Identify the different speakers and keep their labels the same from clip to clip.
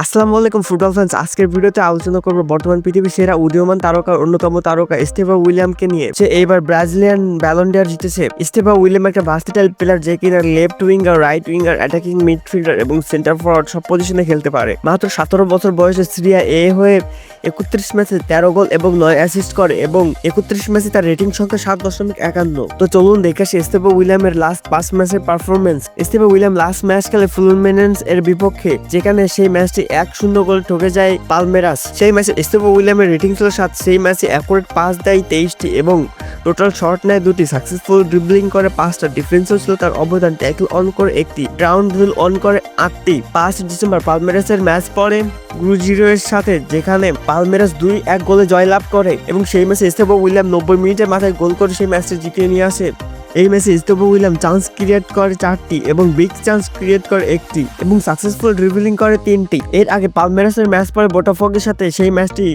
Speaker 1: আসসালামু আলাইকুম football fans. আজকের ভিডিওতে আলোচনা করব বর্তমান পৃথিবীর সেরা উদীয়মান তারকার অন্যতম তারকা স্টেভা উইলিয়ামকে নিয়ে। সে এইবার ব্রাজিলিয়ান ব্যালন ডি'অর জিতেছে। স্টেভা উইলিয়াম একটা ভার্সেটাইল প্লেয়ার, যে কিনা left winger, right winger, attacking midfielder এবং সেন্টার ফরওয়ার্ড সব পজিশনে খেলতে পারে। মাত্র 17 বছর বয়সে সিরিয়া এ হয়ে 31 ম্যাচে 13 গোল এবং 9 অ্যাসিস্ট করে এবং 31 ম্যাচে তার রেটিং সংখ্যা 7.51। তো চলুন দেখে আসি স্টেভা উইলিয়ামের লাস্ট 5 ম্যাচের পারফরমেন্স। স্টেভা উইলিয়াম লাস্ট ম্যাচ খেলে ফ্লুমিনেন্স এর বিপক্ষে, যেখানে সেই ম্যাচটি 1-0 গোল ঠকে যায় পালমেরাস। সেই ম্যাচে স্টেভা উইলিয়ামের রেটিং ছিল 7। সেই ম্যাচে অ্যাকুরেট পাস দেয় 23টি এবং টোটাল শট নেয় 2টি, সাকসেসফুল ড্রিবলিং করে 5টা, ডিফেন্সও ছিল তার অবদান, ট্যাকল অন করে 1টি, গ্রাউন্ড রুল অন করে 8টি। 5 ডিসেম্বর পালমেরাসের ম্যাচ পরে গ্রুজিরো এর সাথে, যেখানে পালমেরাস 2-1 গোলে জয়লাভ করে এবং সেই ম্যাচে স্টেভা উইলিয়াম 90 মিনিটের মাথায় গোল করে সেই ম্যাচটি জিতিয়ে নিয়ে আসে। এই ম্যাচে স্টেভা উইলিয়াম চান্স ক্রিয়েট করে 4টি এবং বিগ চান্স ক্রিয়েট করে 1টি এবং সাকসেসফুল ড্রিবলিং করে 3টি। এর আগে পালমেরাসের ম্যাচ পরে বোটাফোগোর সাথে সেই ম্যাচটি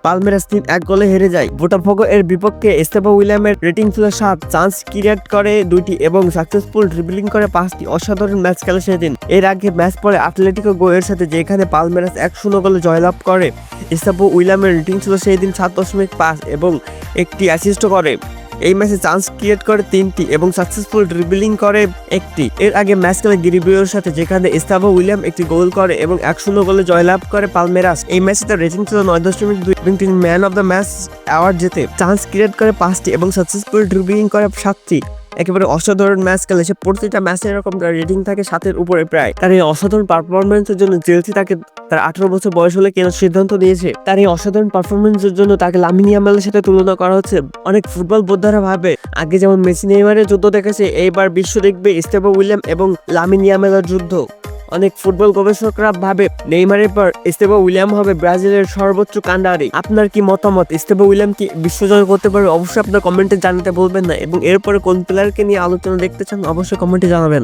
Speaker 1: পালমেরাস 3-1 গোলে হেরে যায়। বোটাফোগো এর বিপক্ষে স্টেভা উইলিয়ামের রেটিং ছিল 7, চান্স ক্রিয়েট করে 2টি এবং সাকসেসফুল ড্রিবলিং করে 5টি। অসাধারণ ম্যাচ খেলে সেদিন। এর আগে ম্যাচ পরে আটলেটিকো গো এর সাথে, যেখানে পালমেরাস 1-0 গোলে জয়লাভ করে। স্টেভা উইলিয়ামের রেটিং ছিল সেই দিন 7.5 এবং 1টি অ্যাসিস্ট করে। এই ম্যাচে চান্স ক্রিয়েট করে 3টি এবং সাকসেসফুল ড্রিবলিং করে 1টি। এর আগে ম্যাচ খেলে গিরিবিওর সাথে, যেখানে স্টেভা উইলিয়াম একটি গোল করে এবং 1-0 গোলে জয়লাভ করে পালমেরাস। এই ম্যাচে তার রেটিং ছিল 9.2 এবং তিনি man of the match award জেতে। চান্স ক্রিয়েট করে 5টি এবং সাকসেসফুল ড্রিবলিং করে 7টি। একেবারে অসাধারণ ম্যাচ খেলে সে। প্রতিটা ম্যাচে এরকম তার রেটিং থাকে 7-এর উপরে প্রায়। তার এই অসাধারণ পারফরমেন্সের জন্য চেলসি তাকে তার 18 বছর বয়স হলে কেনার সিদ্ধান্ত নিয়েছে। তার এই অসাধারণ পারফরমেন্সের জন্য তাকে লামিন ইয়ামালের সাথে তুলনা করা হচ্ছে। অনেক ফুটবল বোদ্ধারা ভাবে, আগে যেমন মেসি নেইমারের যুদ্ধ দেখেছে, এইবার বিশ্ব দেখবে স্টেভা উইলিয়াম এবং লামিন ইয়ামালের যুদ্ধ। অনেক ফুটবল গবেষকরা ভাবে নেইমারের পর স্টেভা উইলিয়াম হবে ব্রাজিলের সর্বোচ্চ কান্ডারি। আপনার কি মতামত? স্টেভা উইলিয়াম কি বিশ্বজয় করতে পারবে? অবশ্যই আপনার কমেন্টে জানাতে বলবেন না। এবং এরপরে কোন প্লেয়ারকে নিয়ে আলোচনা দেখতে চান অবশ্যই কমেন্টে জানাবেন।